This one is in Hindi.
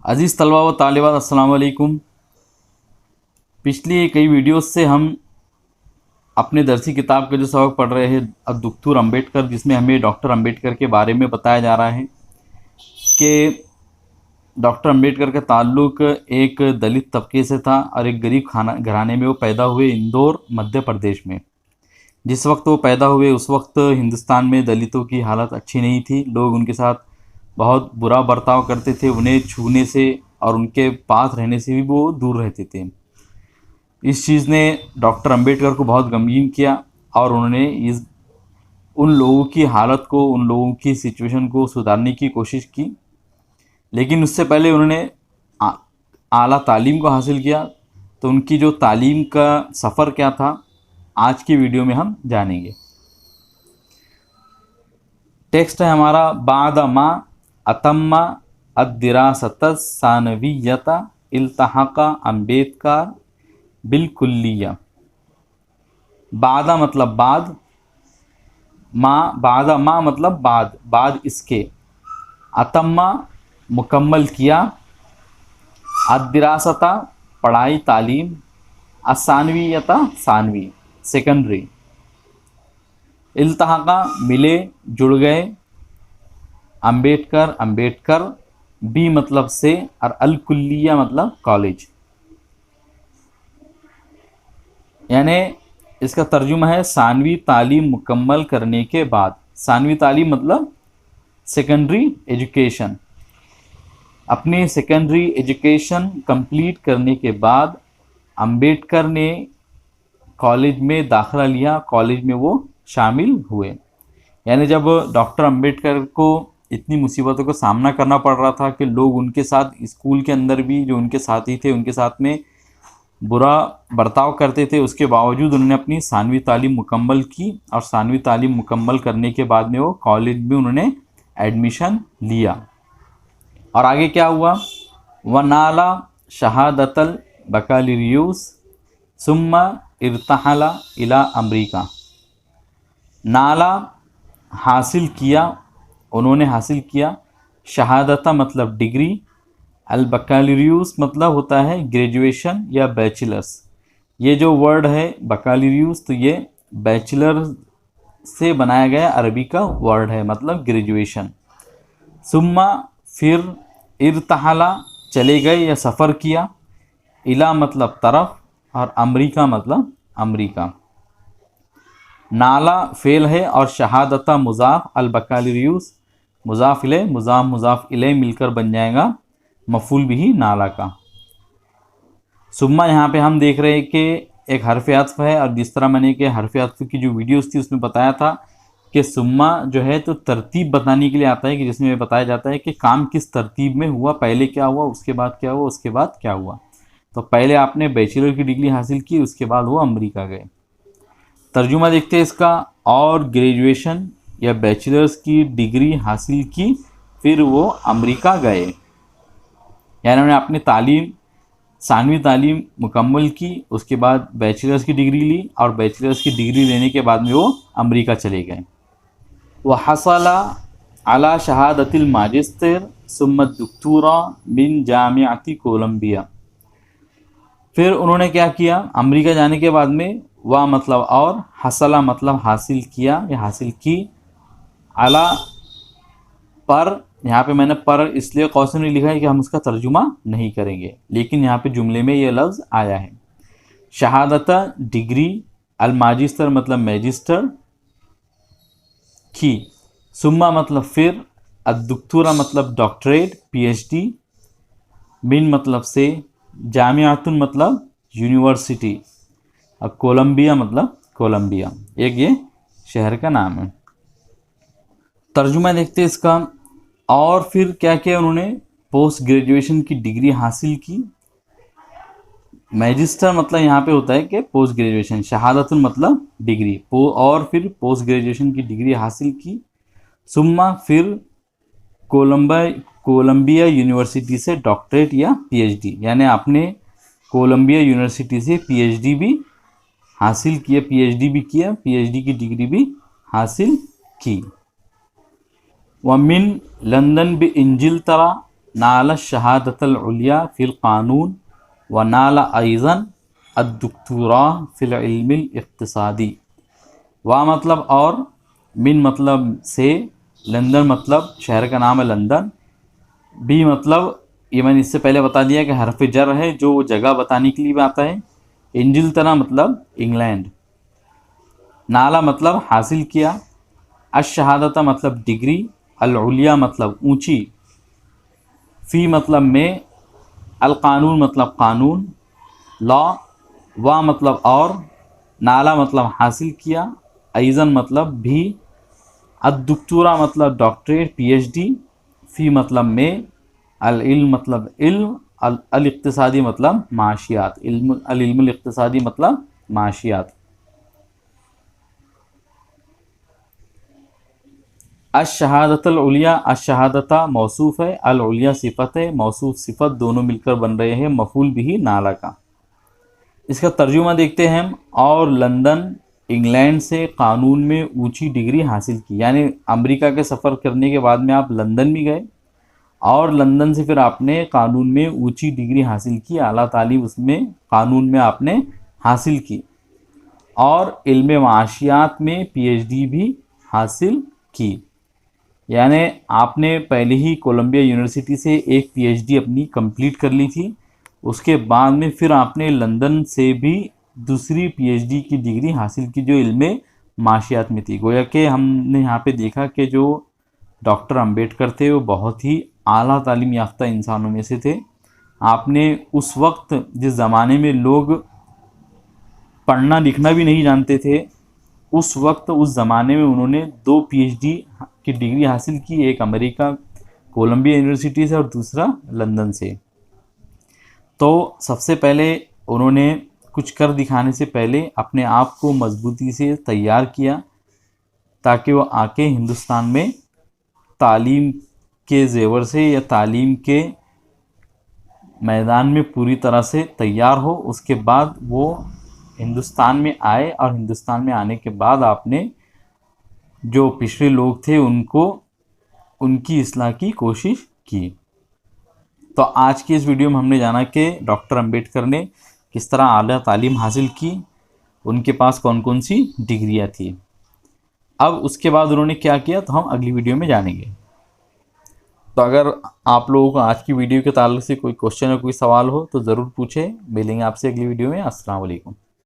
अज़ीज़ तलबा व तालिबात अस्सलाम वालेकुम। पिछली कई वीडियोस से हम अपने दरसी किताब का जो सबक पढ़ रहे हैं अद्दुक्तूर अम्बेडकर, जिसमें हमें डॉक्टर अम्बेडकर के बारे में बताया जा रहा है कि डॉक्टर अम्बेडकर का ताल्लुक़ एक दलित तबके से था और एक गरीब घराने में वो पैदा हुए इंदौर मध्य प्रदेश में। जिस वक्त वो पैदा हुए उस वक्त हिंदुस्तान में दलितों की हालत अच्छी नहीं थी। लोग उनके साथ बहुत बुरा बर्ताव करते थे, उन्हें छूने से और उनके पास रहने से भी वो दूर रहते थे। इस चीज़ ने डॉक्टर अम्बेडकर को बहुत गमगीन किया और उन्होंने उन लोगों की हालत को, उन लोगों की सिचुएशन को सुधारने की कोशिश की। लेकिन उससे पहले उन्होंने आला तालीम को हासिल किया। तो उनकी जो तालीम का सफ़र क्या था, आज की वीडियो में हम जानेंगे। टेक्स्ट है हमारा, बाद मा अतम्मा अद्दिरासत सानवियता इल्तहाका अम्बेडकर बिलकुल्लिया। बादा मतलब बाद, बादा मा मतलब बाद इसके, अतम्मा मुकम्मल किया, अद्दिरासता पढ़ाई तालीम, असानवियता सानवी सेकेंडरी, इल्तहाका मिले जुड़ गए, अम्बेडकर बी मतलब से और अलकुल्लिया मतलब कॉलेज। यानी इसका तर्जुमा है सानवी तालीम मुकम्मल करने के बाद। सानवी तालीम मतलब सेकेंडरी एजुकेशन। अपनी सेकेंडरी एजुकेशन कंप्लीट करने के बाद अम्बेडकर ने कॉलेज में दाखिला लिया, कॉलेज में वो शामिल हुए। यानी जब डॉक्टर अम्बेडकर को इतनी मुसीबतों का सामना करना पड़ रहा था कि लोग उनके साथ स्कूल के अंदर भी जो उनके साथी थे उनके साथ में बुरा बर्ताव करते थे, उसके बावजूद उन्होंने अपनी सानवी तालीम मुकम्मल की और सानवी तालीम मुकम्मल करने के बाद में वो कॉलेज में उन्होंने एडमिशन लिया। और आगे क्या हुआ, वनाला शहादतल बकालिरियूस सुम्मा इर्तहला इला अमरीका। नाला हासिल किया, उन्होंने हासिल किया, शहादता मतलब डिग्री, अल बकालिरियूस मतलब होता है ग्रेजुएशन या बैचलर्स। ये जो वर्ड है बकालिरियूस, तो ये बैचलर से बनाया गया अरबी का वर्ड है, मतलब ग्रेजुएशन। सुम्मा फिर, इर्तहला चले गए या सफ़र किया, इला मतलब तरफ और अमरीका मतलब अमरीका। नाला फेल है और शहादता मुज़ाफ, अल बकालिरियूस मुज़ाफ इले, मुज़ाफ इले मिलकर बन जाएगा मफूल बिही नाला का। सुम्मा यहाँ पे हम देख रहे हैं कि एक हरफ अत्फ़ है, और जिस तरह मैंने कि हरफ अत्फ़ की जो वीडियोस थी उसमें बताया था कि सुम्मा जो है तो तरतीब बताने के लिए आता है, कि जिसमें बताया जाता है कि काम किस तरतीब में हुआ, पहले क्या हुआ, उसके बाद क्या हुआ, उसके बाद क्या हुआ। तो पहले आपने बैचलर की डिग्री हासिल की, उसके बाद वो अमेरिका गए। तर्जुमा देखते हैं इसका, और ग्रेजुएशन या बैचलर्स की डिग्री हासिल की, फिर वो अमेरिका गए। यानी उन्होंने अपनी तालीम, सानवी तालीम मुकम्मल की, उसके बाद बैचलर्स की डिग्री ली और बैचलर्स की डिग्री लेने के बाद में वो अमेरिका चले गए। वह हसला अला शहादतिल माजिस्टर सुम्मत दुक्तूरा बिन जामियाती कोलंबिया। फिर उन्होंने क्या किया, अमेरिका जाने के बाद में वाह मतलब और, हसला मतलब हासिल किया या हासिल की, अला पर, यहाँ पे मैंने पर इसलिए कौसम नहीं लिखा है कि हम उसका तर्जुमा नहीं करेंगे, लेकिन यहाँ पे जुमले में ये लफ्ज़ आया है। शहादता डिग्री, अल माजिस्टर मतलब मैजिस्टर की, सुम्मा मतलब फिर, अद्दुक्तूरा मतलब डॉक्टरेट पीएचडी, बिन मतलब से, जामियातुन मतलब यूनिवर्सिटी, और कोलंबिया मतलब कोलंबिया, एक ये शहर का नाम है। तर्जुमा देखते हैं इसका, और फिर क्या किया उन्होंने, पोस्ट ग्रेजुएशन की डिग्री हासिल की। मैजिस्टर मतलब यहाँ पे होता है कि पोस्ट ग्रेजुएशन, शहादतुन मतलब डिग्री, और फिर पोस्ट ग्रेजुएशन की डिग्री हासिल की। सुम्मा फिर कोलंबिया यूनिवर्सिटी से डॉक्टरेट या पीएचडी, यानी आपने कोलंबिया यूनिवर्सिटी से पीएचडी भी हासिल किया, पीएचडी भी किया, पीएचडी की डिग्री भी हासिल की। वमिन लंदन बि इंजिलतरा नाला शहादतल उलिया फिल कानून व नाला अइज़न अद्दुक्तुरा फिल इल्मिल इक्तिसादी। वा मतलब और, मिन मतलब से, लंदन मतलब शहर का नाम है लंदन, बी मतलब ये मैंने इससे पहले बता दिया कि हरफ जर है जो जगह बताने के लिए भी आता है। इंजिलतरा मतलब इंग्लैंड। नाला मतलब हासिल किया। अशहादता मतलब डिग्री। अल-उलिया मतलब ऊंची। फ़ी मतलब में। अल-कानून मतलब कानून, लॉ। वा मतलब और। नाला मतलब हासिल किया। अइज़न मतलब भी। अद्दुक्तुरा मतलब डॉक्टरेट पीएचडी। फ़ी मतलब में। अल-इल्म मतलब इल्म। अल-इक्तिसादी मतलब माशियात। अल-इल्मुल इक्तिसादी मतलब माशियात। अश-शहादतुल उलिया, अश-शहादता मौसूफ़ है, अल-उलिया सिफ़त है, मौसूफ़ सिफ़त दोनों मिलकर बन रहे हैं मफ़ूल बिही नाला का। इसका तर्जुमा देखते हैं हम। और लंदन इंग्लैंड से कानून में ऊंची डिग्री हासिल की, यानी अमेरिका के सफ़र करने के बाद में आप लंदन भी गए और लंदन से फिर आपने कानून में ऊंची डिग्री हासिल की, आला तालीम उसमें कानून में आपने हासिल की और इल्म माशियात में पीएचडी भी हासिल की। यानी आपने पहले ही कोलंबिया यूनिवर्सिटी से एक पीएचडी अपनी कंप्लीट कर ली थी, उसके बाद में फिर आपने लंदन से भी दूसरी पीएचडी की डिग्री हासिल की जो इल्म माशियात में थी। गोया कि हमने यहाँ पे देखा कि जो डॉक्टर अंबेडकर थे वो बहुत ही आला तालीम याफ्ता इंसानों में से थे। आपने उस वक्त जिस ज़माने में लोग पढ़ना लिखना भी नहीं जानते थे, उस वक्त उस ज़माने में उन्होंने 2 पीएचडी की डिग्री हासिल की, एक अमेरिका कोलंबिया यूनिवर्सिटी से और दूसरा लंदन से। तो सबसे पहले उन्होंने कुछ कर दिखाने से पहले अपने आप को मजबूती से तैयार किया ताकि वो आके हिंदुस्तान में तालीम के ज़ेवर से या तालीम के मैदान में पूरी तरह से तैयार हो। उसके बाद वो हिंदुस्तान में आए और हिंदुस्तान में आने के बाद आपने जो पिछड़े लोग थे उनको उनकी इस्लाह की कोशिश की। तो आज की इस वीडियो में हमने जाना कि डॉक्टर अंबेडकर ने किस तरह आला तालीम हासिल की, उनके पास कौन कौन सी डिग्रियां थी। अब उसके बाद उन्होंने क्या किया तो हम अगली वीडियो में जानेंगे। तो अगर आप लोगों को आज की वीडियो के ताल्लुक से कोई क्वेश्चन या कोई सवाल हो तो ज़रूर पूछें। मिलेंगे आपसे अगली वीडियो में। अस्सलाम वालेकुम।